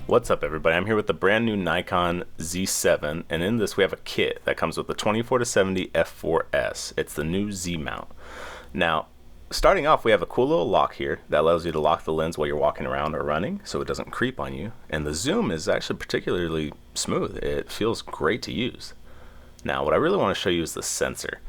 What's up everybody, I'm here with the brand new Nikon Z7, and in this we have a kit that comes with the 24-70 f4S. It's the new Z mount. Now, starting off we have a cool little lock here that allows you to lock the lens while you're walking around or running so it doesn't creep on you. And the zoom is actually particularly smooth. It feels great to use. Now what I really want to show you is the sensor.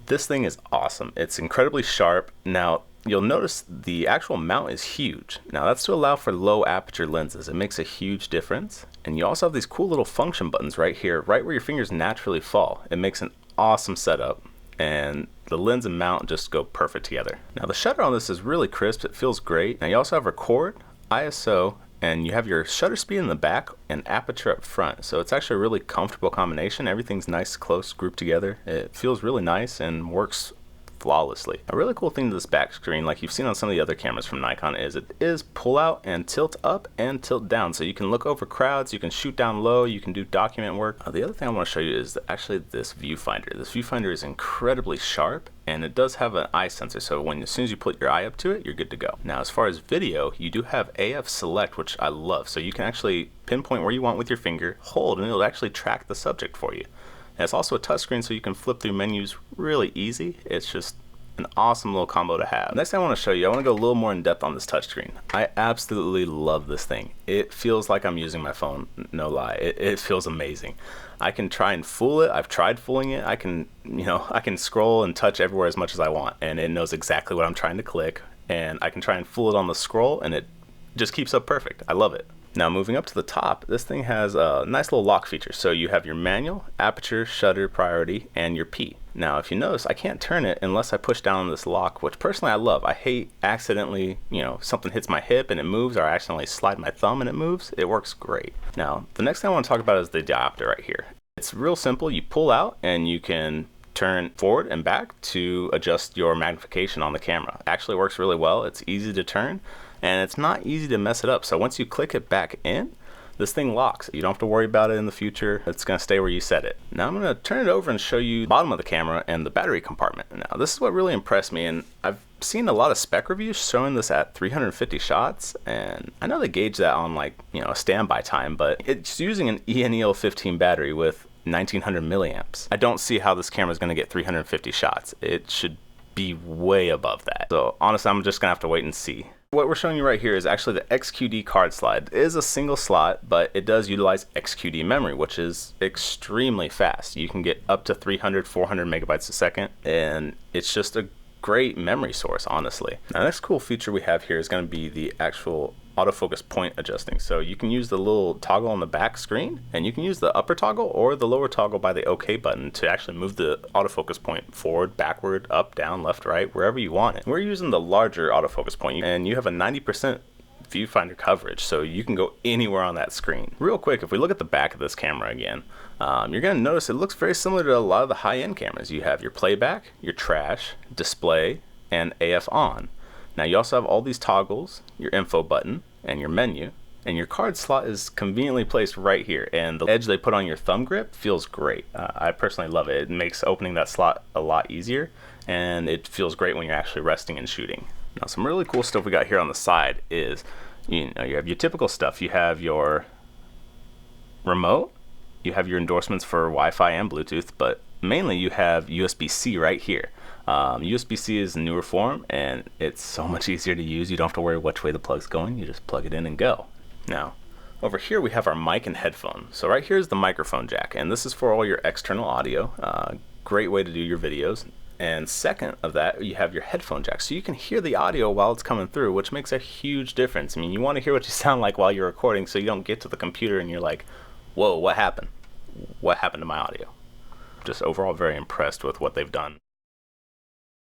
This thing is awesome. It's incredibly sharp. Now you'll notice the actual mount is huge. Now that's to allow for low aperture lenses. It makes a huge difference. And you also have these cool little function buttons right here, right where your fingers naturally fall. It makes an awesome setup, and the lens and mount just go perfect together. Now the shutter on this is really crisp. It feels great. Now you also have record, ISO, and you have your shutter speed in the back and aperture up front. So it's actually a really comfortable combination. Everything's nice, close, grouped together. It feels really nice and works flawlessly. A really cool thing to this back screen, like you've seen on some of the other cameras from Nikon, is it is pull out and tilt up and tilt down. So you can look over crowds, you can shoot down low, you can do document work. The other thing I want to show you is actually this viewfinder. This viewfinder is incredibly sharp, and it does have an eye sensor, so as soon as you put your eye up to it, you're good to go. Now as far as video, you do have AF select, which I love. So you can actually pinpoint where you want with your finger, hold, and it'll actually track the subject for you. And it's also a touchscreen, so you can flip through menus really easy. It's just an awesome little combo to have. Next thing I want to show you, I want to go a little more in depth on this touchscreen. I absolutely love this thing. It feels like I'm using my phone, no lie. It feels amazing. I can try and fool it. I've tried fooling it. I can scroll and touch everywhere as much as I want, and it knows exactly what I'm trying to click. And I can try and fool it on the scroll, and it just keeps up perfect. I love it. Now moving up to the top, this thing has a nice little lock feature. So you have your manual, aperture, shutter, priority, and your P. Now if you notice, I can't turn it unless I push down on this lock, which personally I love. I hate accidentally, something hits my hip and it moves, or I accidentally slide my thumb and it moves. It works great. Now the next thing I want to talk about is the diopter right here. It's real simple. You pull out and you can turn forward and back to adjust your magnification on the camera. It actually works really well. It's easy to turn, and it's not easy to mess it up. So once you click it back in, this thing locks. You don't have to worry about it in the future. It's gonna stay where you set it. Now I'm gonna turn it over and show you the bottom of the camera and the battery compartment. Now this is what really impressed me, and I've seen a lot of spec reviews showing this at 350 shots, and I know they gauge that on a standby time, but it's using an ENEL15 battery with 1900 milliamps. I don't see how this camera is gonna get 350 shots. It should be way above that. So honestly, I'm just gonna have to wait and see. What we're showing you right here is actually the XQD card slide. It is a single slot, but it does utilize XQD memory, which is extremely fast. You can get up to 300, 400 megabytes a second, and it's just a great memory source, honestly. Now, the next cool feature we have here is going to be the actual autofocus point adjusting. So you can use the little toggle on the back screen, and you can use the upper toggle or the lower toggle by the OK button to actually move the autofocus point forward, backward, up, down, left, right, wherever you want it. We're using the larger autofocus point, and you have a 90% viewfinder coverage, so you can go anywhere on that screen. Real quick, if we look at the back of this camera again, you're going to notice it looks very similar to a lot of the high-end cameras. You have your playback, your trash, display, and AF on. Now you also have all these toggles, your info button, and your menu, and your card slot is conveniently placed right here, and the edge they put on your thumb grip feels great. I personally love it. It makes opening that slot a lot easier, and it feels great when you're actually resting and shooting. Now some really cool stuff we got here on the side is, you have your typical stuff. You have your remote, you have your endorsements for Wi-Fi and Bluetooth, but mainly you have USB-C right here. USB-C is a newer form, and it's so much easier to use. You don't have to worry which way the plug's going. You just plug it in and go. Now, over here we have our mic and headphone. So right here is the microphone jack, and this is for all your external audio. Great way to do your videos. And second of that, you have your headphone jack, so you can hear the audio while it's coming through, which makes a huge difference. I mean, you want to hear what you sound like while you're recording, so you don't get to the computer and you're like, whoa, what happened? What happened to my audio? Just overall very impressed with what they've done.